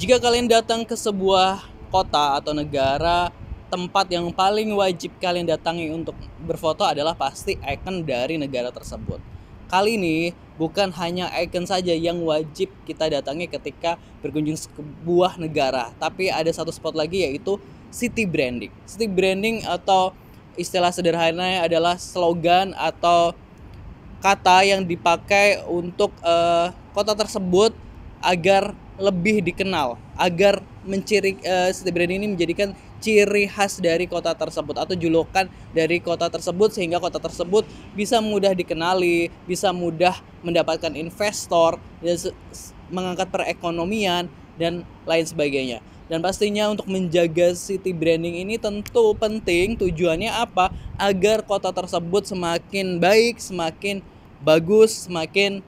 Jika kalian datang ke sebuah kota atau negara, tempat yang paling wajib kalian datangi untuk berfoto adalah pasti ikon dari negara tersebut. Kali ini bukan hanya ikon saja yang wajib kita datangi ketika berkunjung ke sebuah negara, tapi ada satu spot lagi yaitu city branding. City branding atau istilah sederhananya adalah slogan atau kata yang dipakai untuk kota tersebut agar lebih dikenal, agar city brand ini menjadikan ciri khas dari kota tersebut atau julukan dari kota tersebut, sehingga kota tersebut bisa mudah dikenali, bisa mudah mendapatkan investor dan mengangkat perekonomian dan lain sebagainya. Dan pastinya untuk menjaga city branding ini tentu penting, tujuannya apa? Agar kota tersebut semakin baik, semakin bagus, semakin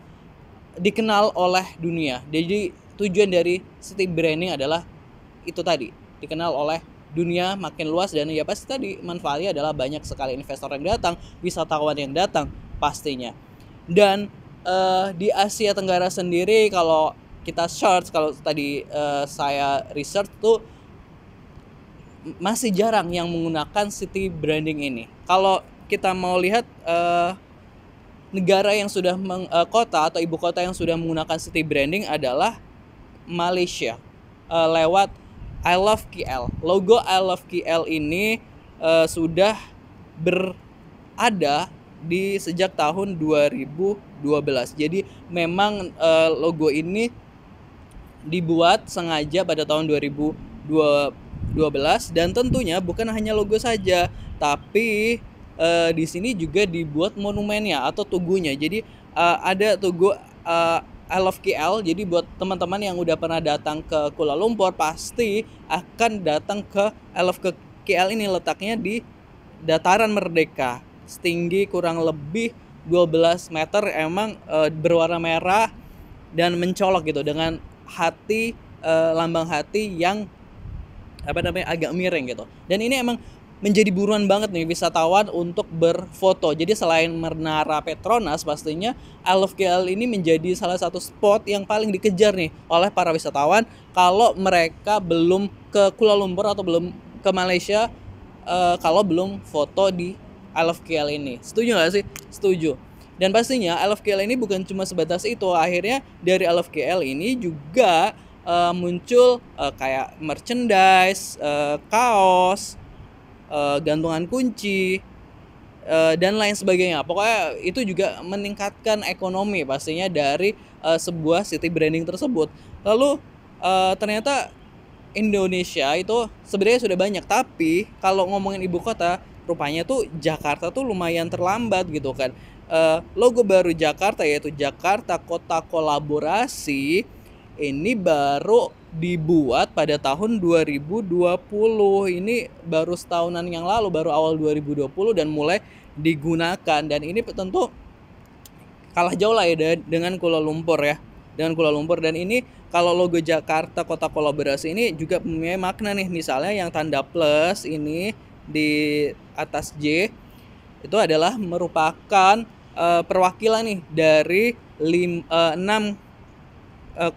dikenal oleh dunia. Jadi tujuan dari city branding adalah itu tadi, dikenal oleh dunia makin luas, dan ya pasti tadi manfaatnya adalah banyak sekali investor yang datang, wisatawan yang datang pastinya. Dan di Asia Tenggara sendiri kalau kita search, kalau tadi saya research tuh masih jarang yang menggunakan city branding ini. Kalau kita mau lihat negara yang sudah kota atau ibu kota yang sudah menggunakan city branding adalah Malaysia, lewat I Love KL. Logo I Love KL ini sudah berada di sejak tahun 2012. Jadi memang logo ini dibuat sengaja pada tahun 2012, dan tentunya bukan hanya logo saja, tapi di sini juga dibuat monumennya atau tugunya. Jadi ada tugu I Love KL. Jadi buat teman-teman yang udah pernah datang ke Kuala Lumpur pasti akan datang ke I Love KL ini. Letaknya di dataran Merdeka, setinggi kurang lebih 12 meter. Emang berwarna merah dan mencolok gitu, dengan hati, lambang hati yang agak miring gitu. Dan ini emang menjadi buruan banget nih wisatawan untuk berfoto. Jadi selain Menara Petronas, pastinya I Love KL ini menjadi salah satu spot yang paling dikejar nih oleh para wisatawan kalau mereka belum ke Kuala Lumpur atau belum ke Malaysia, kalau belum foto di I Love KL ini. Setuju gak sih? Setuju. Dan pastinya I Love KL ini bukan cuma sebatas itu. Akhirnya dari I Love KL ini juga muncul kayak merchandise, kaos, gantungan kunci, dan lain sebagainya. Pokoknya itu juga meningkatkan ekonomi pastinya dari sebuah city branding tersebut. Lalu ternyata Indonesia itu sebenarnya sudah banyak, tapi kalau ngomongin ibu kota, rupanya tuh Jakarta tuh lumayan terlambat gitu kan. Logo baru Jakarta, yaitu Jakarta Kota Kolaborasi, ini baru dibuat pada tahun 2020. Ini baru setahunan yang lalu, baru awal 2020 dan mulai digunakan. Dan ini tentu kalah jauh lah ya dengan Kuala Lumpur ya. Dengan Kuala Lumpur. Dan ini kalau logo Jakarta Kota Kolaborasi ini juga punya makna nih. Misalnya yang tanda plus ini di atas J itu adalah merupakan perwakilan nih dari 6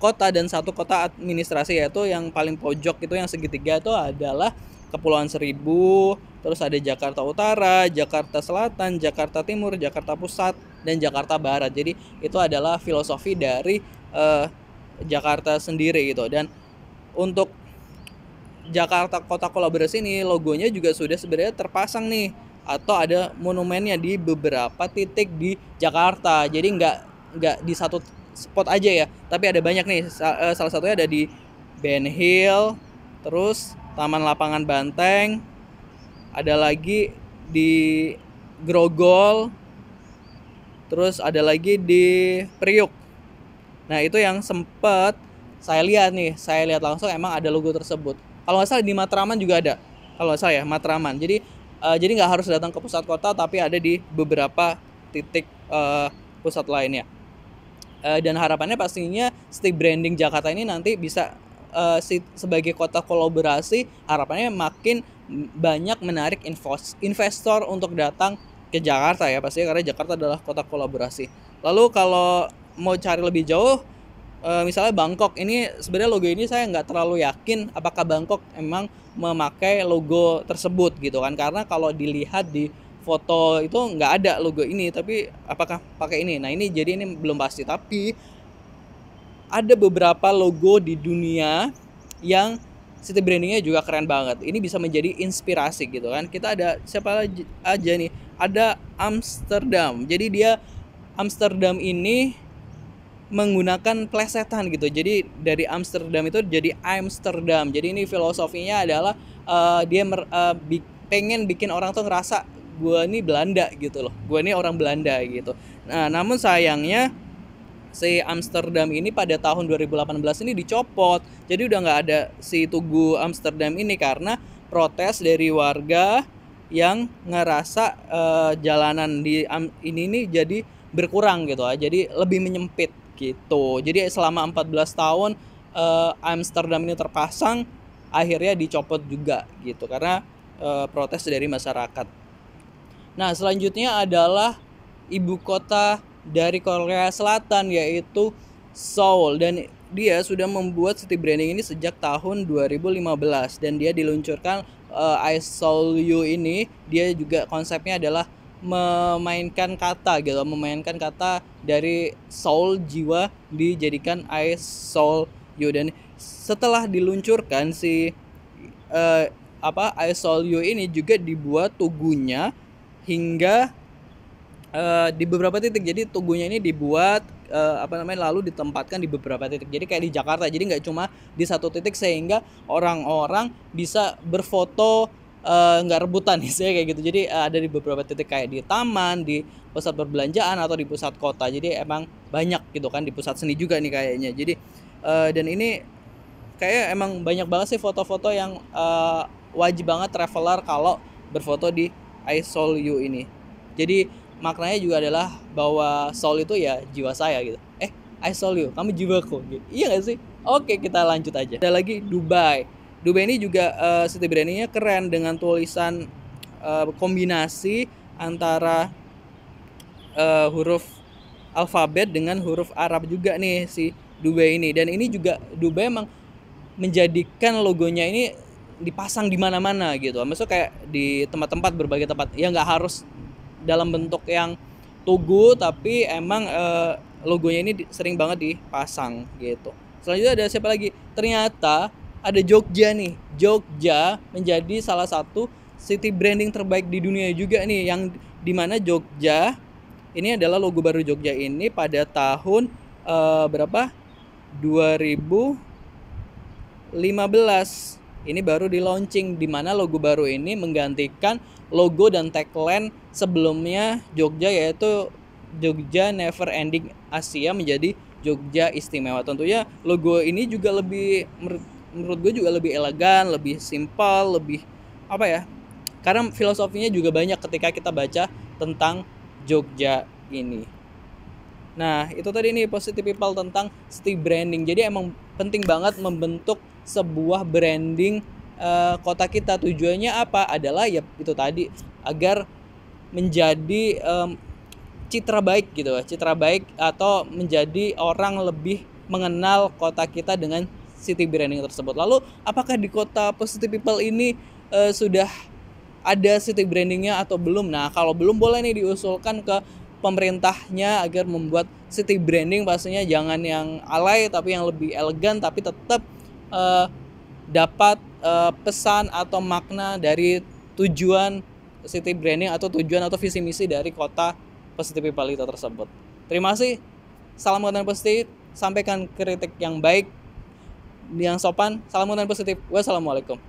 kota dan 1 kota administrasi, yaitu yang paling pojok itu yang segitiga itu adalah Kepulauan Seribu, terus ada Jakarta Utara, Jakarta Selatan, Jakarta Timur, Jakarta Pusat, dan Jakarta Barat. Jadi itu adalah filosofi dari Jakarta sendiri gitu. Dan untuk Jakarta Kota Kolaborasi ini logonya juga sudah sebenarnya terpasang nih, atau ada monumennya di beberapa titik di Jakarta. Jadi nggak di satu spot aja ya, tapi ada banyak nih. Salah satunya ada di Ben Hill, terus Taman Lapangan Banteng, ada lagi di Grogol, terus ada lagi di Priuk. Nah itu yang sempat saya lihat nih, saya lihat langsung emang ada logo tersebut. Kalau nggak salah di Matraman juga ada, kalau nggak salah ya Matraman. Jadi nggak harus datang ke pusat kota, tapi ada di beberapa titik pusat lainnya. Dan harapannya pastinya city branding Jakarta ini nanti bisa sebagai kota kolaborasi, harapannya makin banyak menarik investor untuk datang ke Jakarta ya, pastinya karena Jakarta adalah kota kolaborasi. Lalu kalau mau cari lebih jauh, misalnya Bangkok ini, sebenarnya logo ini saya nggak terlalu yakin apakah Bangkok emang memakai logo tersebut gitu kan, karena kalau dilihat di foto itu nggak ada logo ini, tapi apakah pakai ini. Nah ini jadi ini belum pasti, tapi ada beberapa logo di dunia yang city brandingnya juga keren banget. Ini bisa menjadi inspirasi gitu kan. Kita ada siapa aja nih? Ada Amsterdam. Jadi dia Amsterdam ini menggunakan plesetan gitu. Jadi dari Amsterdam itu jadi Amsterdam. Jadi ini filosofinya adalah dia pengen bikin orang tuh ngerasa gue ini Belanda gitu loh. Gue ini orang Belanda gitu. Nah, namun sayangnya si Amsterdam ini pada tahun 2018 ini dicopot. Jadi udah nggak ada si Tugu Amsterdam ini karena protes dari warga yang ngerasa jalanan di ini nih jadi berkurang gitu, jadi lebih menyempit gitu. Jadi selama 14 tahun Amsterdam ini terpasang, akhirnya dicopot juga gitu karena protes dari masyarakat. Nah, selanjutnya adalah ibu kota dari Korea Selatan, yaitu Seoul, dan dia sudah membuat city branding ini sejak tahun 2015 dan dia diluncurkan I Seoul You ini. Dia juga konsepnya adalah memainkan kata dari soul, jiwa, dijadikan I Seoul You. Dan setelah diluncurkan si I Seoul You ini juga dibuat tugunya hingga di beberapa titik. Jadi tugunya ini dibuat lalu ditempatkan di beberapa titik. Jadi kayak di Jakarta, jadi nggak cuma di satu titik, sehingga orang-orang bisa berfoto nggak rebutan saya kayak gitu. Jadi ada di beberapa titik kayak di taman, di pusat perbelanjaan, atau di pusat kota. Jadi emang banyak gitu kan, di pusat seni juga nih kayaknya. Jadi dan ini kayak emang banyak banget sih foto-foto yang wajib banget traveler kalau berfoto di I Seoul You ini. Jadi maknanya juga adalah bahwa soul itu ya jiwa saya gitu. I Seoul You, kamu jiwaku gitu. Iya gak sih? Oke, kita lanjut aja. Ada lagi Dubai. Dubai ini juga city brandingnya keren dengan tulisan kombinasi antara huruf alfabet dengan huruf Arab juga nih si Dubai ini. Dan ini juga Dubai emang menjadikan logonya ini dipasang di mana-mana gitu. Maksudnya kayak di tempat-tempat, berbagai tempat. Ya nggak harus dalam bentuk yang tugu, tapi emang logonya ini sering banget dipasang gitu. Selanjutnya ada siapa lagi? Ternyata ada Jogja nih. Jogja menjadi salah satu city branding terbaik di dunia juga nih, yang dimana Jogja ini adalah logo baru Jogja ini pada tahun berapa? 2015. Ini baru di launching, di mana logo baru ini menggantikan logo dan tagline sebelumnya Jogja, yaitu Jogja Never Ending Asia menjadi Jogja Istimewa. Tentunya logo ini juga lebih, menurut gue juga lebih elegan, lebih simpel, lebih apa ya, karena filosofinya juga banyak ketika kita baca tentang Jogja ini. Nah itu tadi nih positive people tentang city branding. Jadi emang penting banget membentuk sebuah branding kota kita. Tujuannya apa? Adalah ya itu tadi, agar menjadi citra baik gitu, citra baik, atau menjadi orang lebih mengenal kota kita dengan city branding tersebut. Lalu apakah di kota positive people ini sudah ada city brandingnya atau belum? Nah kalau belum, boleh nih diusulkan ke pemerintahnya agar membuat city branding. Pastinya jangan yang alay, tapi yang lebih elegan, tapi tetap dapat pesan atau makna dari tujuan city branding atau tujuan atau visi misi dari kota positive people itu tersebut. Terima kasih. Salam konten positif. Sampaikan kritik yang baik, yang sopan. Salam konten positif. Wassalamualaikum.